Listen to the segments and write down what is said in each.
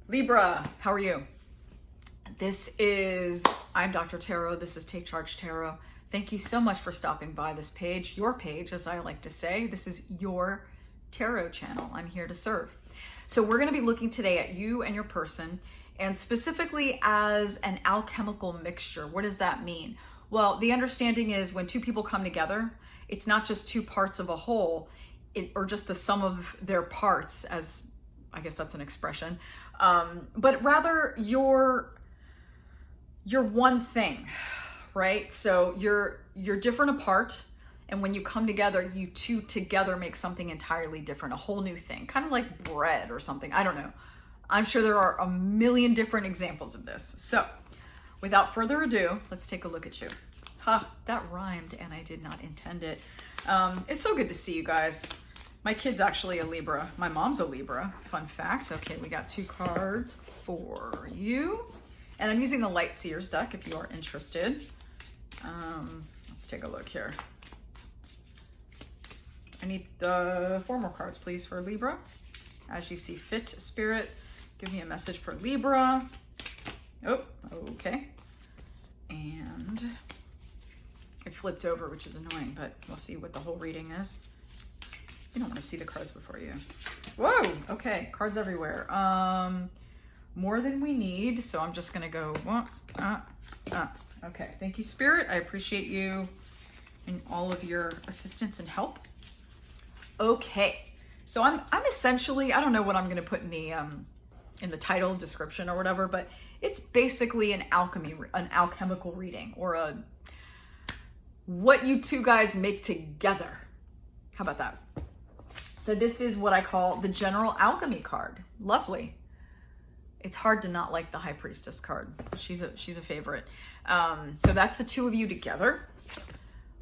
Libra, how are you? I'm Dr. Tarot. This is Take Charge Tarot. Thank you so much for stopping by this page, your page, as I like to say. This is your tarot channel. I'm here to serve. So we're going to be looking today at you and your person, and specifically as an alchemical mixture. What does that mean? Well, the understanding is when two people come together, it's not just two parts of a whole, or just the sum of their parts, as I guess that's an expression, but rather you're one thing, right? So you're different apart, and when you come together, you two together make something entirely different, a whole new thing, kind of like bread or something. I don't know. I'm sure there are a million different examples of this. So without further ado, let's take a look at you. That rhymed and I did not intend it. It's so good to see you guys. My kid's actually a Libra. My mom's a Libra. Fun fact. Okay, we got 2 cards for you. And I'm using the Light Seers deck if you are interested. Let's take a look here. I need the 4 more cards, please, for Libra. As you see fit, Spirit, give me a message for Libra. Oh, okay. And it flipped over, which is annoying, but we'll see what the whole reading is. You don't want to see the cards before you. Whoa, okay, cards everywhere. More than we need, so I'm just gonna go, okay, thank you, Spirit. I appreciate you and all of your assistance and help. Okay, so I'm essentially, I don't know what I'm gonna put in the title, description, or whatever, but it's basically an alchemical reading, or what you two guys make together. How about that? So this is what I call the General Alchemy card. Lovely. It's hard to not like the High Priestess card. She's a favorite. So that's the two of you together.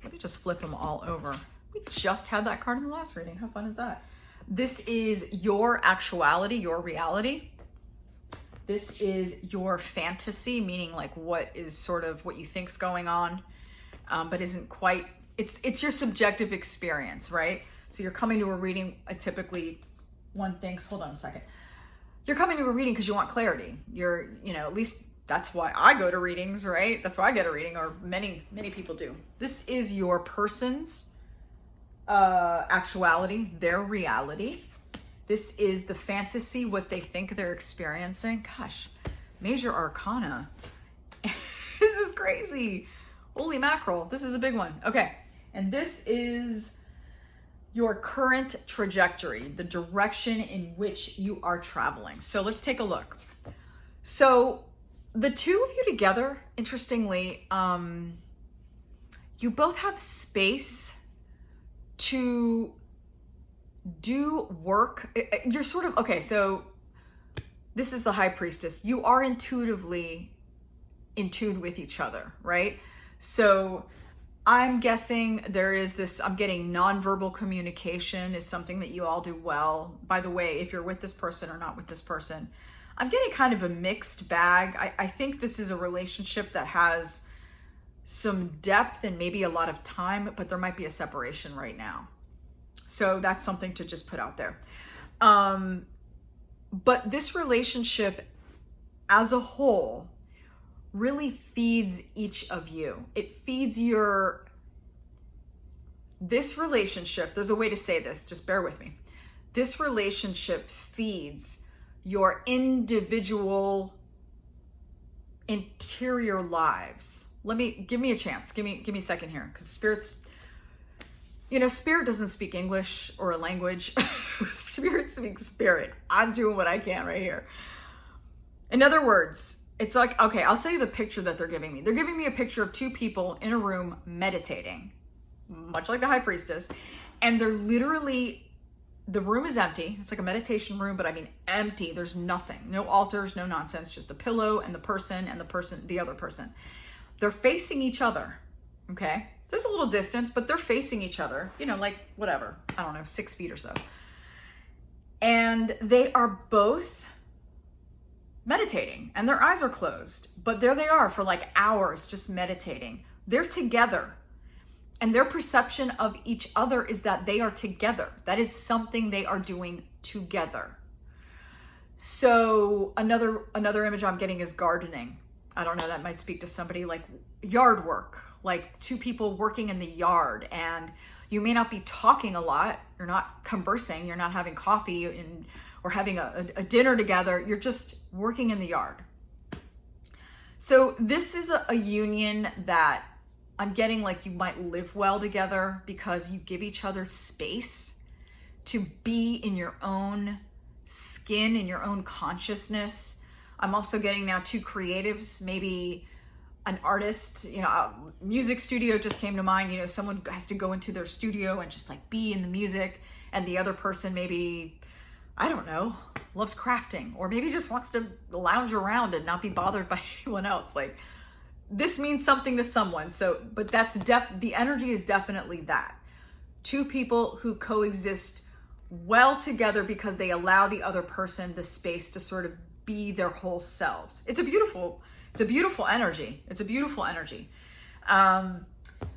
Let me just flip them all over. We just had that card in the last reading. How fun is that? This is your actuality, your reality. This is your fantasy, meaning like what is sort of what you think's going on, but isn't quite. It's your subjective experience, right? So you're coming to a reading, typically one thinks, hold on a second. You're coming to a reading because you want clarity. At least that's why I go to readings, right? That's why I get a reading, or many people do. This is your person's actuality, their reality. This is the fantasy, what they think they're experiencing. Gosh, major arcana. This is crazy. Holy mackerel. This is a big one. Okay. And this is your current trajectory, the direction in which you are traveling. So let's take a look. So the two of you together, interestingly, you both have space to do work. You're sort of, okay, so this is the High Priestess. You are intuitively in tune with each other, right? So I'm guessing there is this, I'm getting nonverbal communication is something that you all do well. By the way, if you're with this person or not with this person, I'm getting kind of a mixed bag. I think this is a relationship that has some depth and maybe a lot of time, but there might be a separation right now. So that's something to just put out there. But this relationship as a whole really feeds each of you. It feeds this relationship, there's a way to say this, just bear with me. This relationship feeds your individual interior lives. Give me a chance. Give me a second here, because Spirit doesn't speak English or a language. Spirit speaks spirit. I'm doing what I can right here. In other words, it's like, okay, I'll tell you the picture that they're giving me. They're giving me a picture of 2 people in a room meditating, much like the High Priestess. And they're literally, the room is empty. It's like a meditation room, but I mean empty. There's nothing, no altars, no nonsense, just a pillow and the other person. They're facing each other, okay? There's a little distance, but they're facing each other, like whatever, I don't know, 6 feet or so. And they are both meditating and their eyes are closed, but there they are for like hours just meditating. They're together, and their perception of each other is that they are together. That is something they are doing together. So another image I'm getting is gardening. I don't know, that might speak to somebody, like yard work, like two people working in the yard, and you may not be talking a lot. You're not conversing. You're not having coffee or having a dinner together. You're just working in the yard. So this is a union that I'm getting like you might live well together because you give each other space to be in your own skin, in your own consciousness. I'm also getting now two creatives, maybe an artist, a music studio just came to mind. Someone has to go into their studio and just like be in the music, and the other person maybe, I don't know, loves crafting, or maybe just wants to lounge around and not be bothered by anyone else. Like, this means something to someone. So, but that's the energy is definitely that. Two people who coexist well together because they allow the other person the space to sort of be their whole selves. It's a beautiful energy. It's a beautiful energy.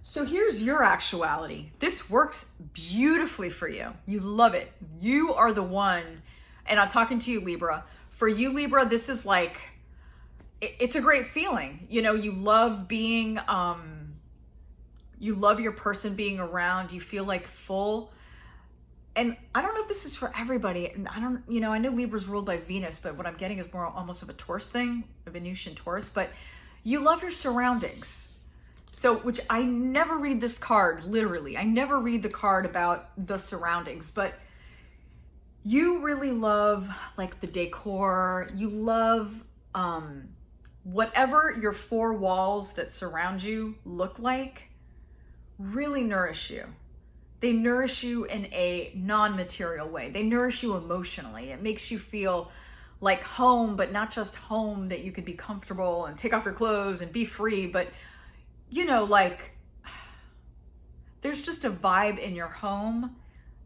So here's your actuality. This works beautifully for you. You love it. You are the one, and I'm talking to you, Libra. For you, Libra, this is like, it's a great feeling. You love being, you love your person being around. You feel like full. And I don't know if this is for everybody. And I know Libra's ruled by Venus, but what I'm getting is more almost of a Taurus thing, a Venusian Taurus, but you love your surroundings. So, which I never read this card, literally. I never read the card about the surroundings, but you really love like the decor. You love whatever your four walls that surround you look like really nourish you. They nourish you in a non-material way. They nourish you emotionally. It makes you feel like home, but not just home that you could be comfortable and take off your clothes and be free, but like there's just a vibe in your home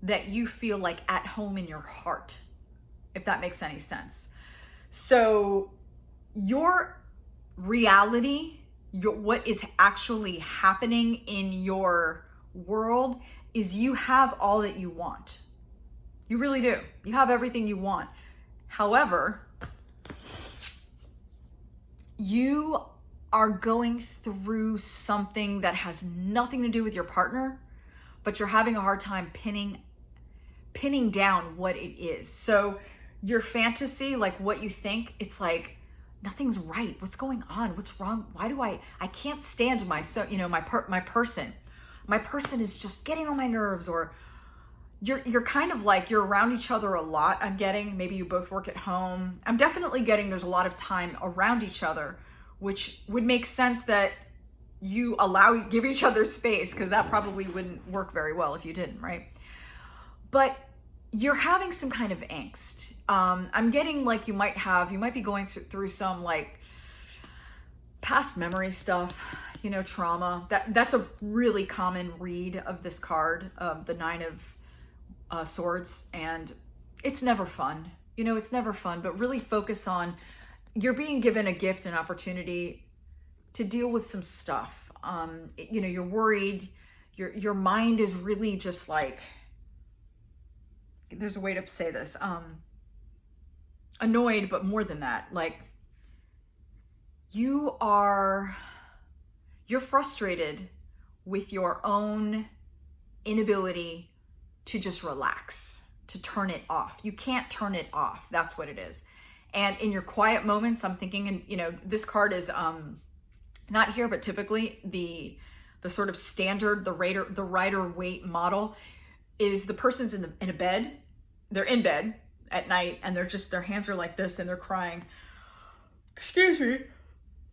that you feel like at home in your heart, if that makes any sense. So your reality, what is actually happening in your world is you have all that you want. You really do. You have everything you want. However, you are going through something that has nothing to do with your partner, but you're having a hard time pinning down what it is. So your fantasy, like what you think, it's like nothing's right. What's going on? What's wrong? Why do I can't stand my person. My person is just getting on my nerves, or you're kind of like you're around each other a lot. I'm getting, maybe you both work at home. I'm definitely getting there's a lot of time around each other, which would make sense that you give each other space, because that probably wouldn't work very well if you didn't, right? But you're having some kind of angst. I'm getting like you might be going through some like past memory stuff, trauma. That's a really common read of this card, the Nine of Swords, and it's never fun. It's never fun, but really focus on, you're being given a gift, an opportunity to deal with some stuff. You're worried. Your mind is really just like, there's a way to say this, annoyed, but more than that, like you're frustrated with your own inability to just relax, to turn it off. You can't turn it off. That's what it is. And in your quiet moments, I'm thinking, and this card is not here, but typically the sort of standard, the rider weight model is the person's in a bed. They're in bed at night, and their hands are like this, and they're crying. Excuse me.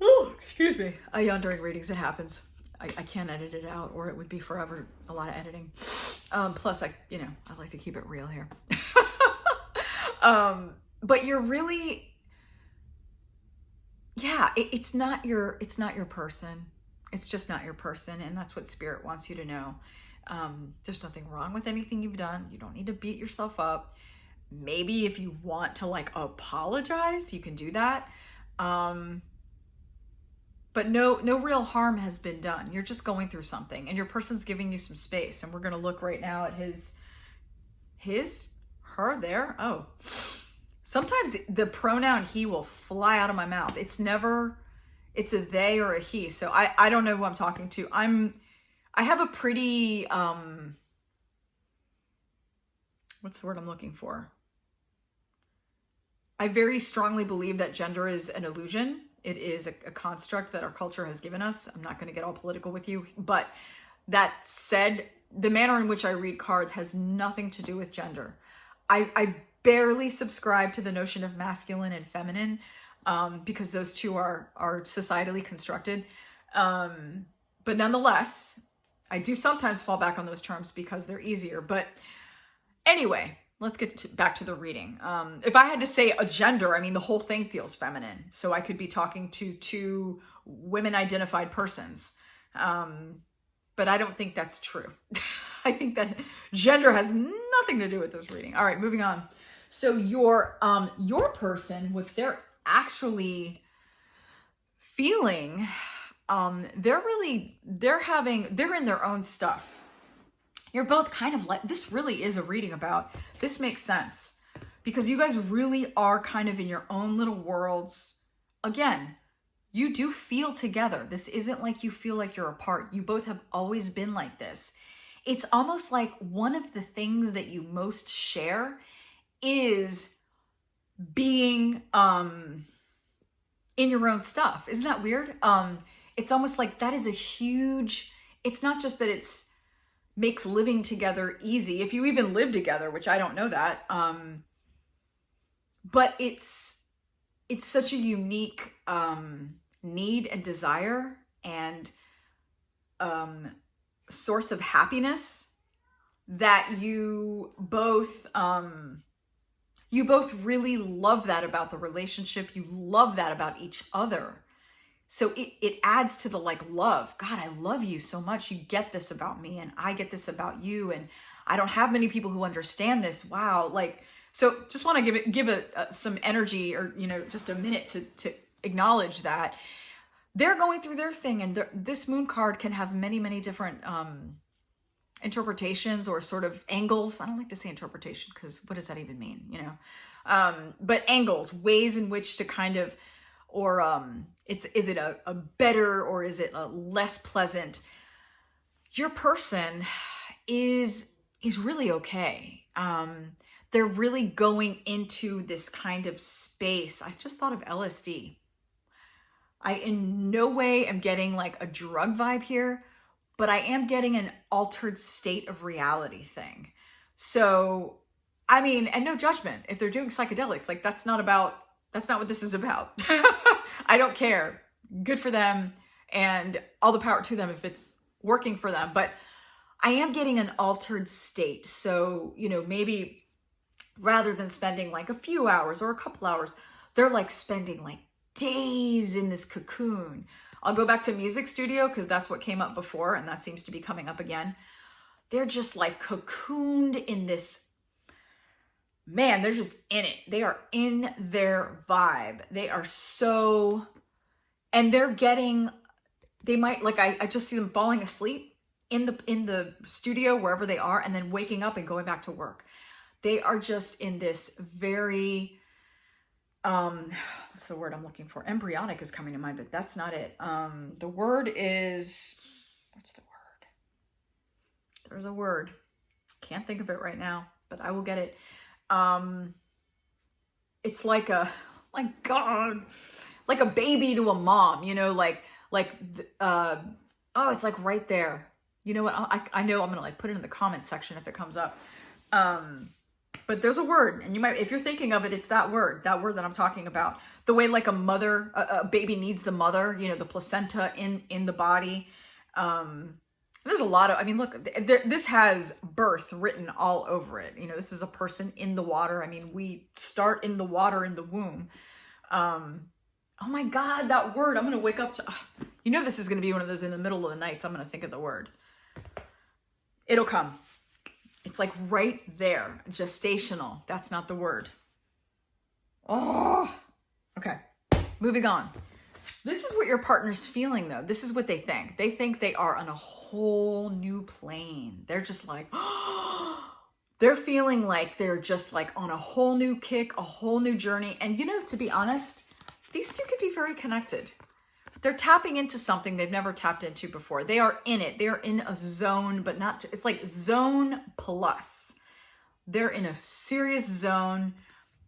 Oh, excuse me. I yawn during readings. It happens. I can't edit it out, or it would be forever a lot of editing. Plus, I like to keep it real here. But you're really, it's not your person. It's just not your person, and that's what Spirit wants you to know. There's nothing wrong with anything you've done. You don't need to beat yourself up. Maybe if you want to like apologize, you can do that. But no real harm has been done. You're just going through something, and your person's giving you some space. And we're going to look right now at her there. Oh, Sometimes the pronoun he will fly out of my mouth. It's a they or a he. So I don't know who I'm talking to. I have a pretty, what's the word I'm looking for? I very strongly believe that gender is an illusion. It is a construct that our culture has given us. I'm not going to get all political with you, but that said, the manner in which I read cards has nothing to do with gender. I barely subscribe to the notion of masculine and feminine, because those two are societally constructed. But nonetheless, I do sometimes fall back on those terms because they're easier. But anyway, let's get back to the reading. If I had to say a gender, I mean, the whole thing feels feminine. So I could be talking to two women-identified persons. But I don't think that's true. I think that gender has nothing to do with this reading. All right, moving on. So your person, what they're actually feeling, they're in their own stuff. You're both kind of like, this really is a reading about, this makes sense because you guys really are kind of in your own little worlds. Again, you do feel together. This isn't like you feel like you're apart. You both have always been like this. It's almost like one of the things that you most share is being in your own stuff. Isn't that weird? It's almost like that is a huge, it's not just that it's makes living together easy, if you even live together, which I don't know that, but it's such a unique need and desire and source of happiness that you both really love that about the relationship. You love that about each other. So it adds to the like love. God, I love you so much. You get this about me and I get this about you. And I don't have many people who understand this. Wow. Like, so just want to give it some energy or, just a minute to acknowledge that they're going through their thing. And this moon card can have many, many different interpretations or sort of angles. I don't like to say interpretation because what does that even mean? But angles, ways in which to kind of, or is it a better or is it a less pleasant? Your person is really okay. They're really going into this kind of space. I just thought of LSD. I in no way am getting like a drug vibe here, but I am getting an altered state of reality thing. So, I mean, and no judgment. If they're doing psychedelics, like that's not what this is about. I don't care. Good for them and all the power to them if it's working for them. But I am getting an altered state. So, maybe rather than spending like a few hours or a couple hours, they're like spending like days in this cocoon. I'll go back to music studio because that's what came up before and that seems to be coming up again. They're just like cocooned in this, man, they're just in it. They are in their vibe. They are so, and they might, like I just see them falling asleep in the studio, wherever they are, and then waking up and going back to work. They are just in this very, what's the word I'm looking for? Embryonic is coming to mind, but that's not it. The word is, what's the word? There's a word. Can't think of it right now, but I will get it. It's like my God, like a baby to a mom, oh, it's like right there. You know what? I know I'm going to like put it in the comments section if it comes up. But there's a word and you might, if you're thinking of it, it's that word that I'm talking about. The way like a baby needs the mother, the placenta in the body. There's a lot of, I mean, look, this has birth written all over it. This is a person in the water. I mean, we start in the water in the womb. Oh my God, that word, I'm going to wake up to, this is going to be one of those in the middle of the night. So I'm going to think of the word. It'll come. It's like right there, gestational. That's not the word. Oh, okay. Moving on. This is what your partner's feeling though. This is what they think. They think they are on a whole new plane. They're just like, oh, they're feeling like they're just like on a whole new kick, a whole new journey. And you know, to be honest, these two could be very connected. They're tapping into something they've never tapped into before. They are in it. They are in a zone, but not, it's like zone plus. They're in a serious zone.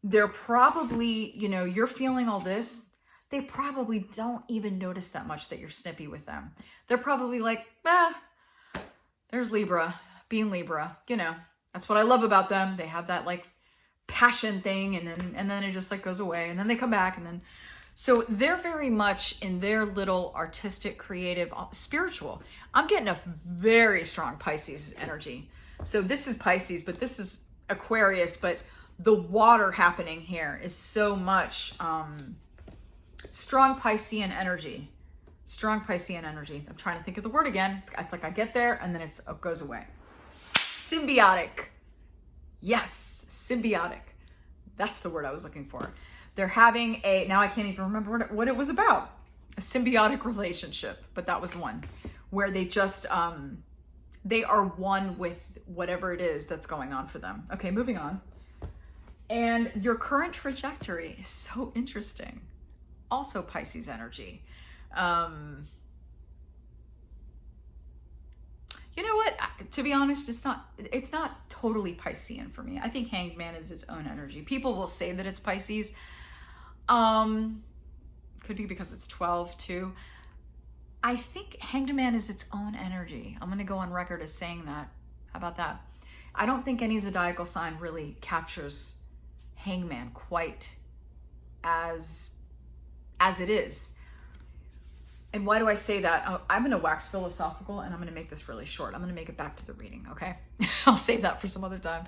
They're probably, you know, you're feeling all this. They probably don't even notice that much that you're snippy with them. They're probably like, there's Libra, being Libra, you know, that's what I love about them. They have that like passion thing, and then it just like goes away, and then they come back, and then, so they're very much in their little artistic, creative, spiritual. I'm getting a very strong Pisces energy. So this is Pisces, but this is Aquarius, but the water happening here is so much strong Piscean energy. Strong Piscean energy. I'm trying to think of the word again. It's like I get there and then it goes away. Symbiotic. Yes, symbiotic. That's the word I was looking for. They're having a, now I can't even remember what it was about. A symbiotic relationship, but that was one where they just, they are one with whatever it is that's going on for them. Okay, moving on. And your current trajectory is so interesting. Also Pisces energy. You know what? To be honest, it's not totally Piscean for me. I think Hanged Man is its own energy. People will say that it's Pisces. Could be because it's 12 too. I think Hanged Man is its own energy. I'm going to go on record as saying that. How about that? I don't think any zodiacal sign really captures Hangman quite as it is. And why do I say that? Oh, I'm going to wax philosophical, and I'm going to make this really short. I'm going to make it back to the reading, okay? I'll save that for some other time.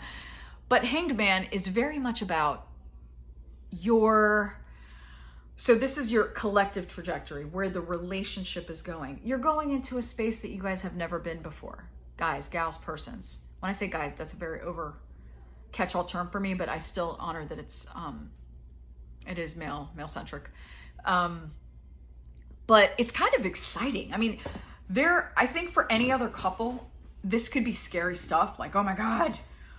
But Hanged Man is very much about so this is your collective trajectory, where the relationship is going. You're going into a space that you guys have never been before. Guys, gals, persons. When I say guys, that's a very over catch-all term for me, but I still honor that it is male-centric. But it's kind of exciting. I mean, I think for any other couple, this could be scary stuff, like, oh my God.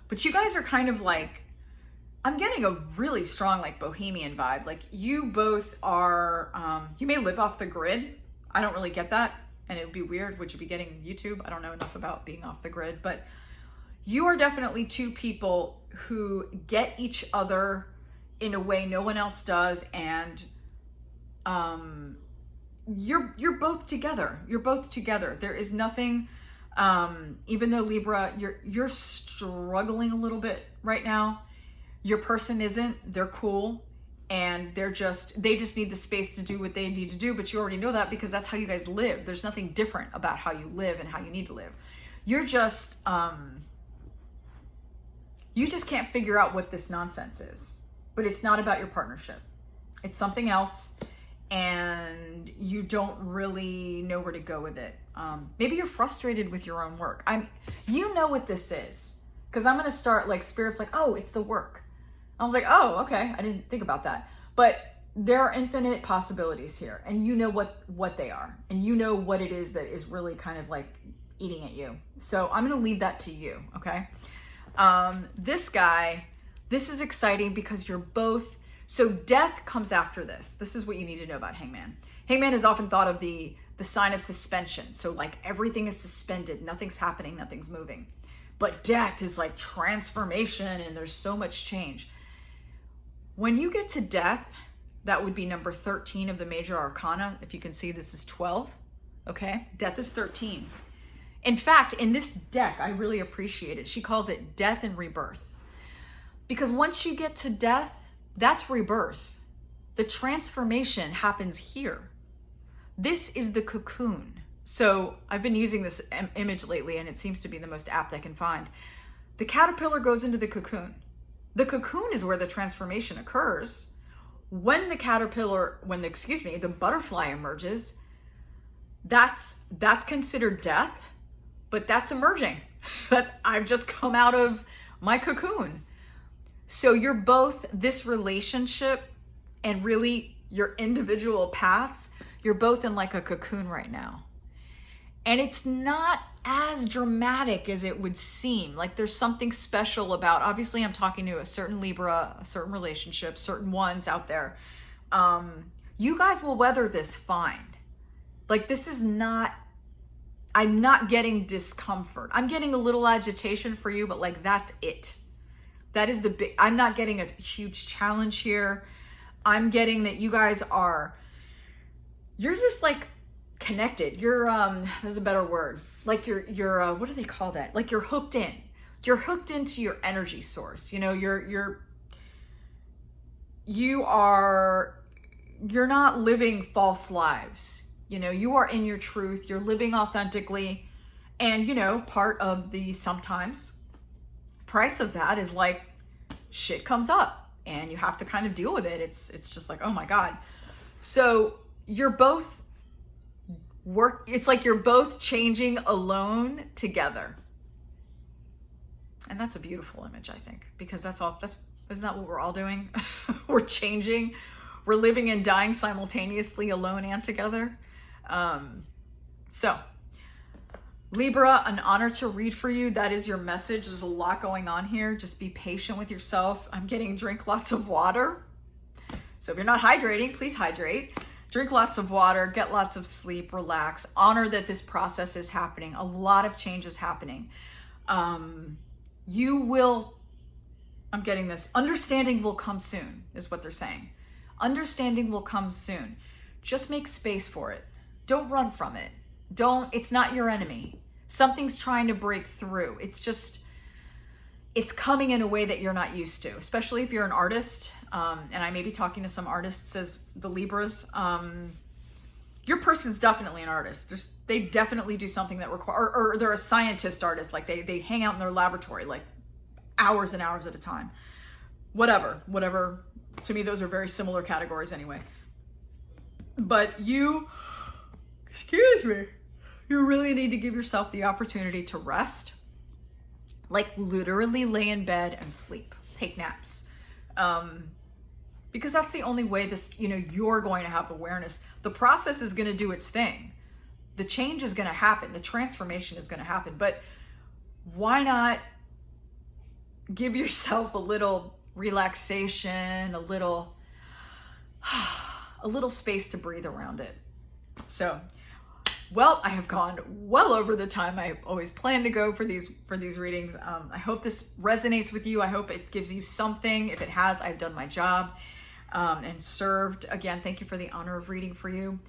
But you guys are kind of like, I'm getting a really strong, like, bohemian vibe. Like, you both are, you may live off the grid. I don't really get that. And it would be weird. Would you be getting YouTube? I don't know enough about being off the grid. But you are definitely two people who get each other in a way no one else does. And you're both together. You're both together. There is nothing, even though Libra, you're struggling a little bit right now. Your person isn't. They're cool, and they just need the space to do what they need to do, but you already know that because that's how you guys live. There's nothing different about how you live and how you need to live. You're just you just can't figure out what this nonsense is. But it's not about your partnership. It's something else, and you don't really know where to go with it. Maybe you're frustrated with your own work. You know what this is, because I'm going to start, like, Spirit's like, oh, it's the work. I was like, oh, okay. I didn't think about that. But there are infinite possibilities here, and you know what they are, and you know what it is that is really kind of like eating at you. So I'm going to leave that to you. Okay. This guy, this is exciting because you're both, so death comes after this. This is what you need to know about Hangman. Hangman is often thought of the sign of suspension. So like everything is suspended, nothing's happening, nothing's moving. But death is like transformation, and there's so much change. When you get to death, that would be number 13 of the major arcana. If you can see, this is 12. Okay, death is 13. In fact, in this deck, I really appreciate it. She calls it death and rebirth. Because once you get to death, that's rebirth. The transformation happens here. This is the cocoon. So I've been using this image lately, and it seems to be the most apt I can find. The caterpillar goes into the cocoon. The cocoon is where the transformation occurs. When the butterfly emerges, that's considered death, but that's emerging. I've just come out of my cocoon. So you're both, this relationship and really your individual paths, you're both in like a cocoon right now. And it's not as dramatic as it would seem. Like there's something special about, obviously I'm talking to a certain Libra, a certain relationship, certain ones out there. You guys will weather this fine. Like this is not, I'm not getting discomfort. I'm getting a little agitation for you, but like that's it. That is the big, I'm not getting a huge challenge here. I'm getting that you guys are, you're just like connected. You're, there's a better word. Like you're, what do they call that? Like you're hooked in. You're hooked into your energy source. You know, you're not living false lives. You know, you are in your truth. You're living authentically. And, you know, part of the sometimes price of that is like shit comes up and you have to kind of deal with it. It's just like, oh my God. So you're both it's like you're both changing alone together. And that's a beautiful image, I think, because isn't that what we're all doing? We're changing, we're living and dying simultaneously, alone and together. So Libra, an honor to read for you. That is your message. There's a lot going on here. Just be patient with yourself. I'm getting drink lots of water. So if you're not hydrating, please hydrate. Drink lots of water, get lots of sleep, relax. Honor that this process is happening. A lot of change is happening. You will, I'm getting this, understanding will come soon, is what they're saying. Understanding will come soon. Just make space for it. Don't run from it. It's not your enemy. Something's trying to break through. It's coming in a way that you're not used to, especially if you're an artist. And I may be talking to some artists as the Libras. Your person's definitely an artist. They definitely do something that or they're a scientist artist. Like they hang out in their laboratory, like hours and hours at a time. Whatever. To me, those are very similar categories anyway. But you really need to give yourself the opportunity to rest. Like literally lay in bed and sleep, take naps. Because that's the only way you're going to have awareness. The process is going to do its thing. The change is going to happen. The transformation is going to happen. But why not give yourself a little relaxation, a little space to breathe around it. So, well, I have gone well over the time I always plan to go for these readings. I hope this resonates with you. I hope it gives you something. If it has, I've done my job and served. Again, thank you for the honor of reading for you.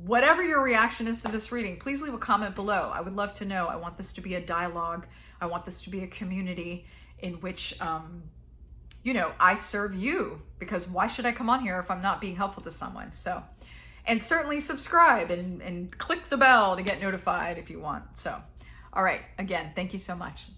Whatever your reaction is to this reading, please leave a comment below. I would love to know. I want this to be a dialogue. I want this to be a community in which, I serve you, because why should I come on here if I'm not being helpful to someone? So, and certainly subscribe and click the bell to get notified if you want. So, all right. Again, thank you so much.